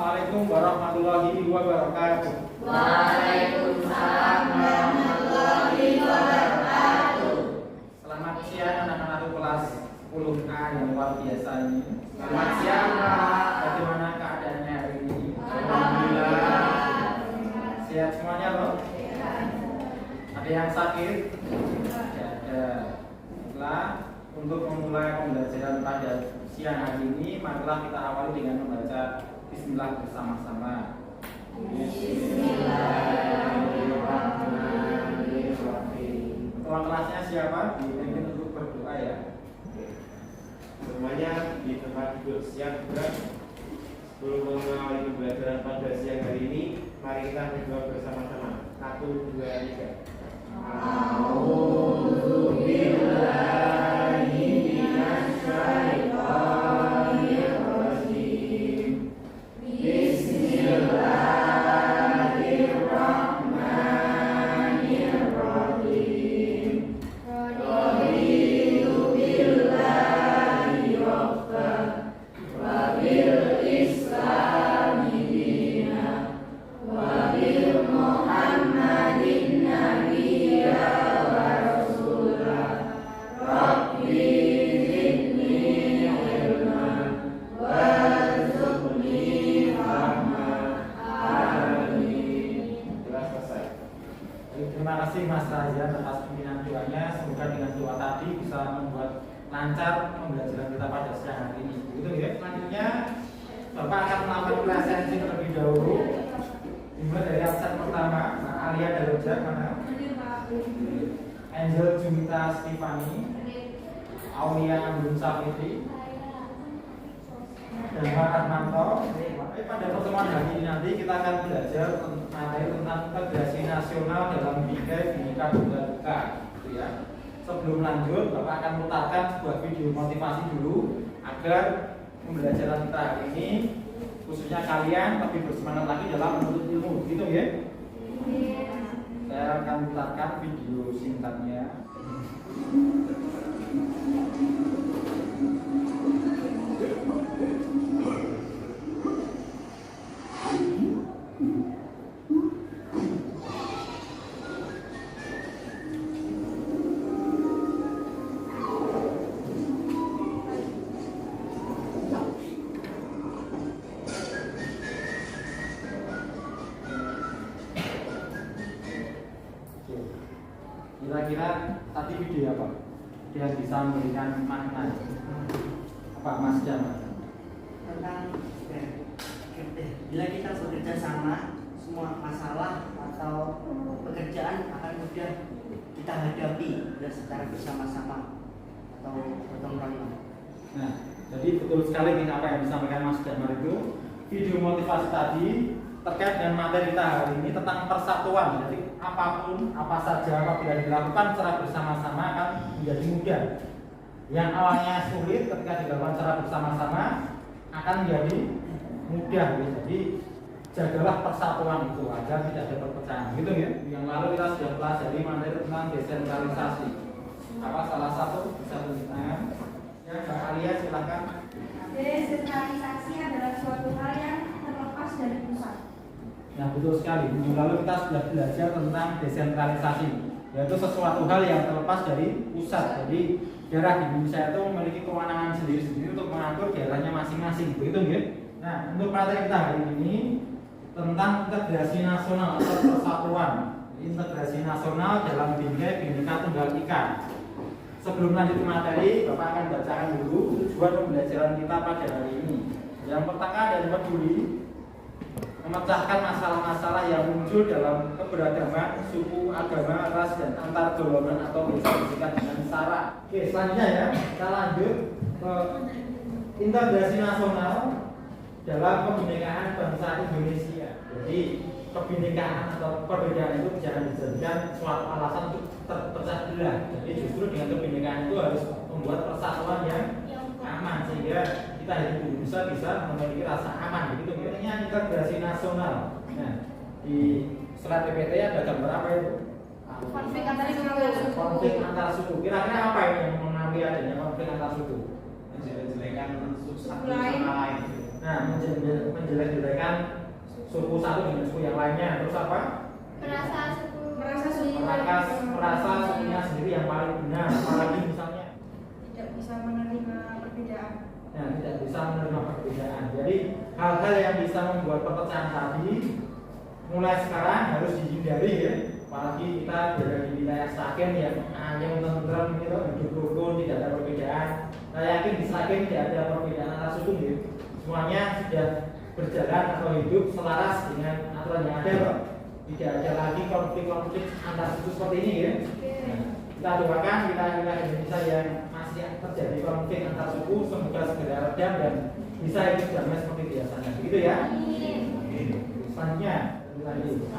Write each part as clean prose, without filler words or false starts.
Assalamualaikum warahmatullahi wabarakatuh. Waalaikumsalam warahmatullahi wabarakatuh. Selamat siang anak-anak kelas 10A yang luar biasa ini. Selamat siang Pak. Bagaimana keadaannya hari ini? Alhamdulillah. Sehat semuanya loh? Ada yang sakit? Tidak ada. Baiklah, untuk memulai pembelajaran pada siang hari ini, marilah kita awali dengan membaca Bismillah bersama-sama. Bismillahirrahmanirrahim. Ketua kelasnya siapa? Dipimpin untuk berdoa ya. Semuanya di tempat duduk siap berat. Sebelum mengawali pembelajaran pada siang hari ini, mari kita berdoa bersama-sama. 1, 2, 3. A'udzubillahi minasyaitonirrajim. Bismillahirrahmanirrahim. Raditu billahi rabban wa bil islami dinan wa bil Muhammadin nabiyya wa rasulah. Rabbi zidni ilman warzuqni fahman. Amin. Jelas selesai. Terima kasih Mas Rajan atas pimpinan doanya. Semoga dengan doa tadi bisa membuat lancar pembelajaran kita pada siang hari ini. Begitu ya. Selanjutnya Bapak akan melakukan presensi terlebih dahulu. Dimulai dari absen pertama. Nah, Alia Daroja mana? Angel Junta Stefani, Aulia Ambun Safitri, dan Pak Armanto. Pada pertemuan hari ini nanti kita akan belajar materi tentang integrasi nasional dalam bingkai Bhinneka Tunggal Ika, gitu ya. Sebelum lanjut, Bapak akan putarkan sebuah video motivasi dulu agar pembelajaran kita hari ini, khususnya kalian, lebih bersemangat lagi dalam menuntut ilmu, gitu ya. Saya akan putarkan video singkatnya. Kira-kira tadi video apa? Dia bisa memberikan makna apa Mas Jamal? Tentang bila kita bekerja sama, semua masalah atau pekerjaan akan mudah kita hadapi bila secara bersama-sama atau gotong royong. Nah, jadi betul sekali nih apa yang disampaikan Mas Jamal itu. Video motivasi tadi terkait dengan materi kita hari ini tentang persatuan. Jadi apapun, apa saja apabila dilakukan secara bersama-sama akan menjadi mudah. Yang awalnya sulit ketika dilakukan secara bersama-sama akan menjadi mudah. Ya. Jadi jagalah persatuan itu agar tidak ada perpecahan. Gitu ya. Yang lalu kita sudah pelajari materi tentang desentralisasi. Apa salah satu bisa tunjukkan? Ya, Mbak Alia silakan. Desentralisasi adalah suatu hal yang terlepas dari pusat. Nah, betul sekali. Minggu lalu kita sudah belajar tentang desentralisasi, yaitu sesuatu hal yang terlepas dari pusat. Jadi daerah di Indonesia itu memiliki kewenangan sendiri-sendiri untuk mengatur daerahnya masing-masing. Begitu ya. Nah, untuk materi kita hari ini tentang integrasi nasional atau persatuan. Integrasi nasional dalam bingkai Bhinneka Tunggal Ika. Sebelum lanjut ke materi, Bapak akan bacakan dulu tujuan pembelajaran kita pada hari ini. Yang pertama dan peduli, memecahkan masalah-masalah yang muncul dalam keberagaman, suku, agama, ras, dan antar golongan atau bisa disingkat dengan SARA. Oke, selanjutnya ya, kita lanjut ke integrasi nasional dalam kebinekaan bangsa Indonesia. Jadi kebinekaan atau perbedaan itu jangan dijadikan suatu alasan untuk terpecah belah. Jadi justru dengan kebinekaan itu harus membuat persatuan yang aman sehingga kita hidup di Indonesia bisa memiliki rasa aman. Begitu intinya integrasi nasional. Nah, di slide PPT ada gambar apa itu? Konflik antar suku. Konflik antar suku. Kira-kira apa ini yang mengambil adanya konflik antar suku? Menjelek-jelekan satu Lain. sama lain. Nah, menjelek-jelekan suku satu dengan suku yang lainnya. Terus apa? Merasa sukunya sendiri yang paling benar. Apalagi misalnya tidak bisa menerima perbedaan. Nah, tidak bisa menerima perbedaan. Jadi hal-hal yang bisa membuat perpecahan tadi mulai sekarang harus dihindari ya. Apalagi kita berada di wilayah Sragen yang tentrem gitu, hidup rukun, tidak ada perbedaan. Saya yakin di Sragen tidak ada perbedaan antar suku ya. Semuanya sudah berjalan atau hidup selaras dengan aturan yang ada, Pak. Tidak ada lagi konflik-konflik antar suku seperti ini ya. Nah, kita doakan wilayah Indonesia yang masih terjadi konflik antar suku semoga segera redam dan bisa hidup damai seperti biasanya. Begitu ya. Selanjutnya,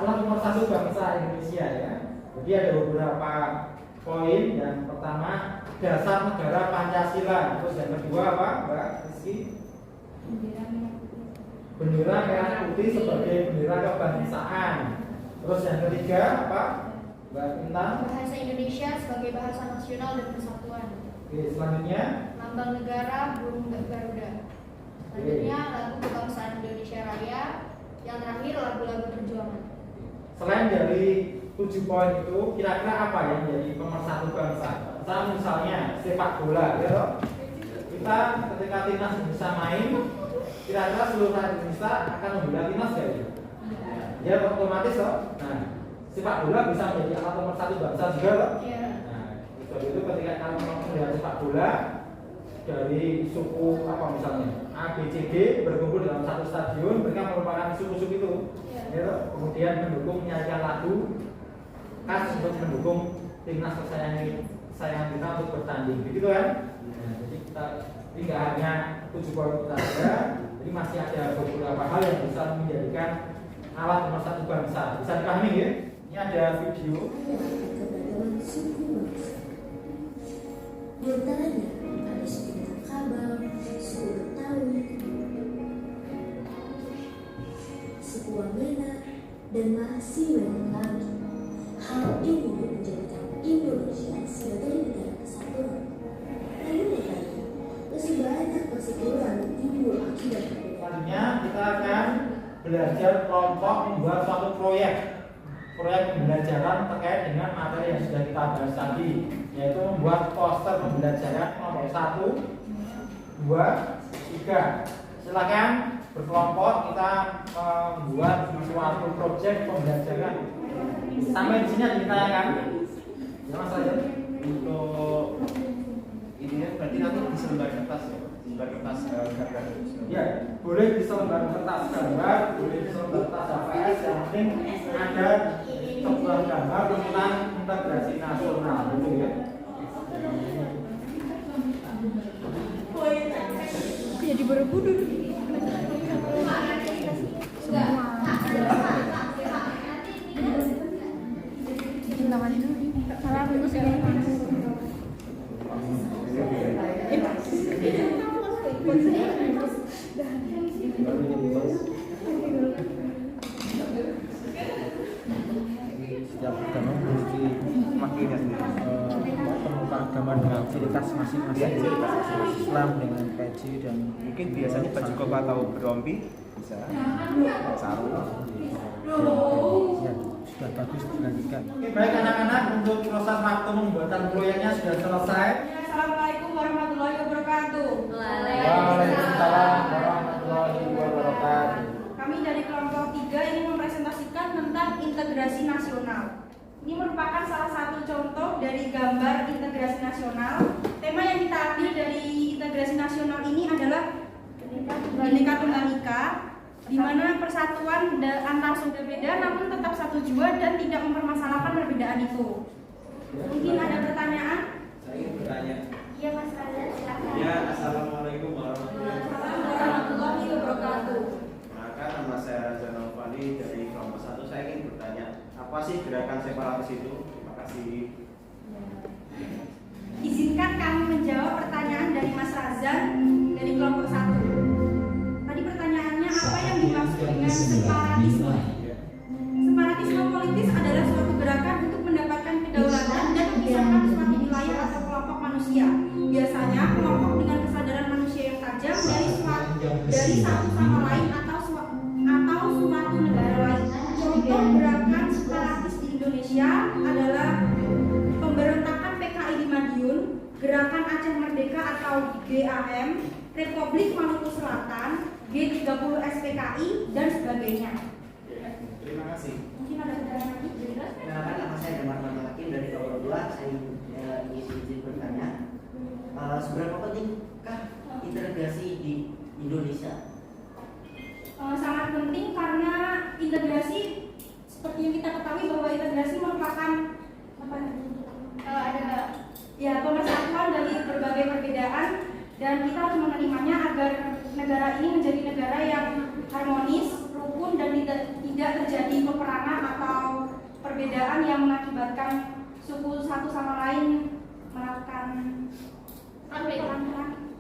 alat nomor 1 bangsa Indonesia ya. Jadi ada beberapa poin. Yang pertama dasar negara Pancasila. Terus yang kedua apa, Mbak Rizky? Bendera merah putih sebagai bendera kebangsaan. Terus yang ketiga apa, Mbak Intan? Bahasa Indonesia sebagai bahasa nasional dan persatuan. Oke, selanjutnya Lambang negara burung Garuda. Selanjutnya lagu kebangsaan Indonesia Raya. Yang terakhir lagu-lagu perjuangan. selain dari 7 poin itu, kira-kira apa yang menjadi pemersatu bangsa? Misalnya sepak bola, ya toh? Kita ketika timnas Indonesia main, kira-kira seluruh rakyat Indonesia akan membela timnas ya? Ya otomatis toh. Nah, sepak bola bisa menjadi alat pemersatu bangsa juga toh? Iya. Nah, itu ketika kami melihat sepak bola dari suku apa misalnya A, B, C, D berkumpul dalam satu stadion, mereka merupakan suku-suku itu. Ya, kemudian mendukung menyanyikan lagu khas untuk mendukung timnas kesayangan kita untuk bertanding, begitu kan? Nah, jadi kita tidak hanya 7 poin kita ada, jadi masih ada beberapa hal yang bisa menjadikan alat pemersatu bangsa. Bisa dipahami ya? Ini ada video. Keberagaman suku bangsa. Di antaranya ada suku Minangkabau, suku Betawi, suku Wamena, dan masih banyak lagi. Hal ini menjadikan Indonesia sebagai negara kesatuan. Namun nyatanya, masih banyak perseteruan yang timbul akibat perbedaan. Selanjutnya kita akan belajar kelompok membuat suatu proyek pembelajaran terkait dengan materi yang sudah kita bahas tadi, yaitu membuat poster pembelajaran nomor 1, 2, 3. Silakan berkelompok kita membuat suatu proyek pembelajaran. Sampai di sini ada ditanyakan. Ya Mas Raja. Untuk ini berarti nanti di selembar kertas ya, selembar kertas gambar. Ya, boleh di selembar kertas gambar, boleh di selembar kertas HVS, yang penting ada sebuah gambar tentang integrasi nasional, gitu ya. Jadi Borobudur. Salah bagus ya. Setiap agama memiliki maknanya sendiri. Pemuka agama dengan ciri khas masing-masing. Islam dengan peci dan mungkin biasanya baju koko atau berompi bisa sarung. Ya, sudah bagus dilanjutkan. Oke, baik anak-anak, untuk proses waktu pembuatan proyeknya sudah selesai. Assalamualaikum warahmatullahi wabarakatuh. Waalaikumsalam warahmatullahi wabarakatuh. Kami dari kelompok 3 ini mempresentasikan tentang integrasi nasional. Ini merupakan salah satu contoh dari gambar integrasi nasional. Tema yang kita ambil dari integrasi nasional ini adalah Bhinneka Tunggal Ika, di mana persatuan antar suku berbeda namun tetap satu jua dan tidak mempermasalahkan perbedaan itu. Mungkin ada pertanyaan? Saya ingin bertanya. Iya Mas Raza, silakan. Ya, assalamualaikum Warahmatullahi wabarakatuh. Maka nama saya Raja Novani dari kelompok 1. Saya ingin bertanya, apa sih gerakan separatis itu? Terima kasih. Izinkan kami menjawab pertanyaan dari Mas Razan dari kelompok 1. Tadi pertanyaannya apa yang dimaksud dengan separatisme? Separatisme politis adalah suatu gerakan untuk mendapatkan kedaulatan dan memisahkan suatu wilayah atau kelompok manusia. Biasanya kelompok dengan kesadaran manusia yang tajam dari satu sama menggunakan Aceh Merdeka atau GAM, Republik Maluku Selatan, G30 SPKI, dan sebagainya. Terima kasih. Mungkin ada pertanyaan lagi, jelas? Perkenalkan, nama saya Damar Fatul Hakim dari Kabupaten 2. Saya ingin izin bertanya, seberapa pentingkah integrasi di Indonesia? Sangat penting karena integrasi seperti yang kita ketahui bahwa integrasi merupakan ada ya pemersatuan dari berbagai perbedaan, dan kita harus menerimanya agar negara ini menjadi negara yang harmonis, rukun, dan tidak terjadi peperangan atau perbedaan yang mengakibatkan suku satu sama lain melakukan perang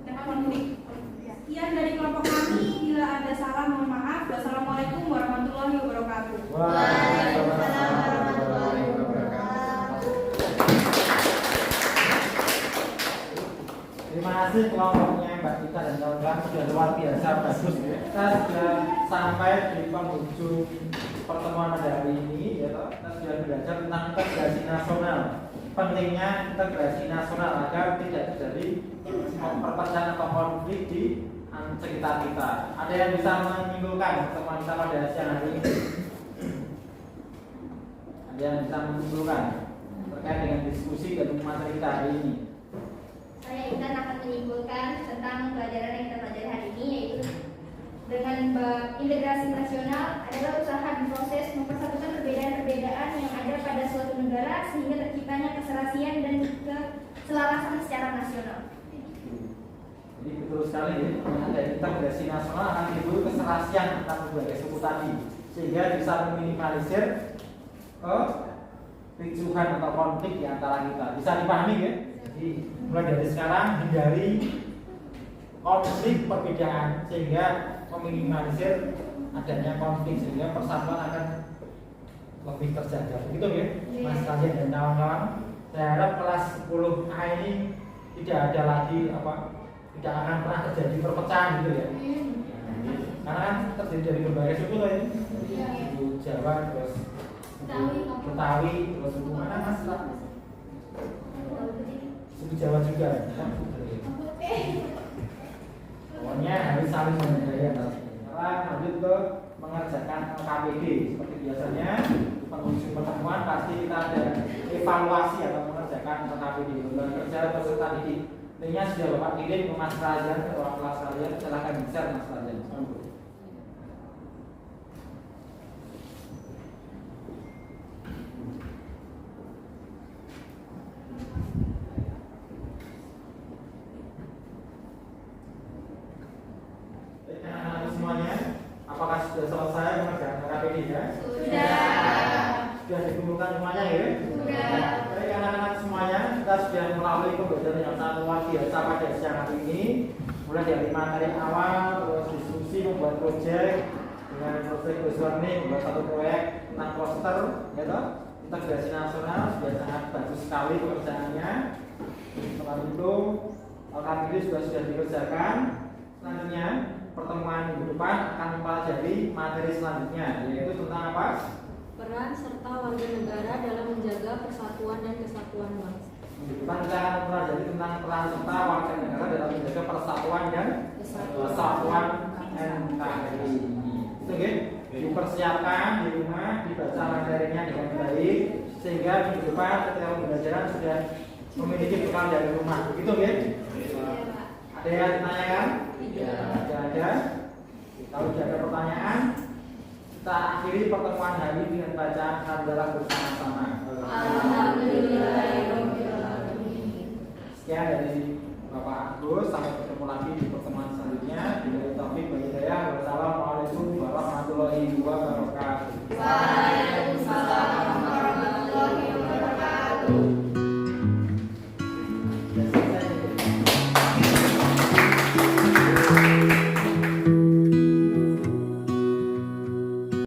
dan konflik. Sekian dari kelompok kami. Bila ada salah mohon maaf. Wassalamualaikum warahmatullahi wabarakatuh. Waalaikumsalam warahmatullahi wabarakatuh. Terima kasih kelompoknya Mbak Ita dan kawan-kawan, sudah luar biasa bagus. Kita sudah sampai di penghujung pertemuan pada hari ini, ya toh. Kita sudah belajar tentang integrasi nasional. Pentingnya integrasi nasional agar tidak terjadi perpecahan atau konflik di sekitar kita. Ada yang bisa menyimpulkan pertemuan kita pada siang hari ini? Ada yang bisa menyimpulkan terkait dengan diskusi dan materi kita hari ini? Saya Intan akan menyimpulkan tentang pelajaran yang kita pelajari hari ini, yaitu dengan integrasi nasional adalah usaha dan proses mempersatukan perbedaan-perbedaan yang ada pada suatu negara sehingga terciptanya keserasian dan keselarasan secara nasional. Jadi betul sekali ya, ada integrasi nasional akan timbul keserasian antara berbagai suku tadi, sehingga bisa meminimalisir kericuhan atau konflik di antara kita. Bisa dipahami ya? Jadi mulai dari sekarang hindari konflik perbedaan sehingga meminimalisir adanya konflik, sehingga persatuan akan lebih terjaga. Begitu ya, Mas Kalian dan kawan-kawan. Saya harap kelas 10A ini tidak ada lagi tidak akan pernah terjadi perpecahan gitu ya. Karena kan terdiri dari berbagai suku loh ini. Suku Jawa, terus Betawi, terus suku mana Mas? Suku Jawa juga. Pokoknya harus saling menghargai. Sekarang lanjut ke mengerjakan KPD. Seperti biasanya penghujung pertemuan pasti kita ada evaluasi atau mengerjakan KPD. Lembaga kerja peserta didik. Linknya sudah Bapak kirim ke Mas Rajan, ke orang kelas kalian. Silahkan di-share Mas Rajan. Semuanya, apakah sudah selesai mengerjakan KPD ya? Sudah dikumpulkan semuanya ya? Sudah. Baik anak-anak semuanya, kita sudah melalui pembelajaran yang sangat luar biasa pada siang hari ini. Mulai dari materi awal, terus diskusi, membuat proyek dengan proses learning, membuat satu proyek tentang poster, ya toh? Integrasi nasional sudah sangat bagus sekali pekerjaannya. Setelah itu, KPD sudah dikerjakan. Selanjutnya, pertemuan minggu depan akan mempelajari materi selanjutnya, yaitu tentang apa? Peran serta warga negara dalam menjaga persatuan dan kesatuan bangsa. Minggu depan kita akan mempelajari tentang peran serta warga negara dalam menjaga persatuan dan kesatuan NKRI. Itu ya, dipersiapkan di rumah, dibaca materinya dengan baik, sehingga minggu depan ketika pembelajaran sudah memiliki bekal dari rumah. Begitu ya? Ada yang ditanyakan? Tidak ada. Kalau tidak ada pertanyaan, kita akhiri pertemuan hari ini dengan bacaan hamdalah bersama-sama. Sekian dari Bapak Agus, sampai ketemu lagi di pertemuan selanjutnya.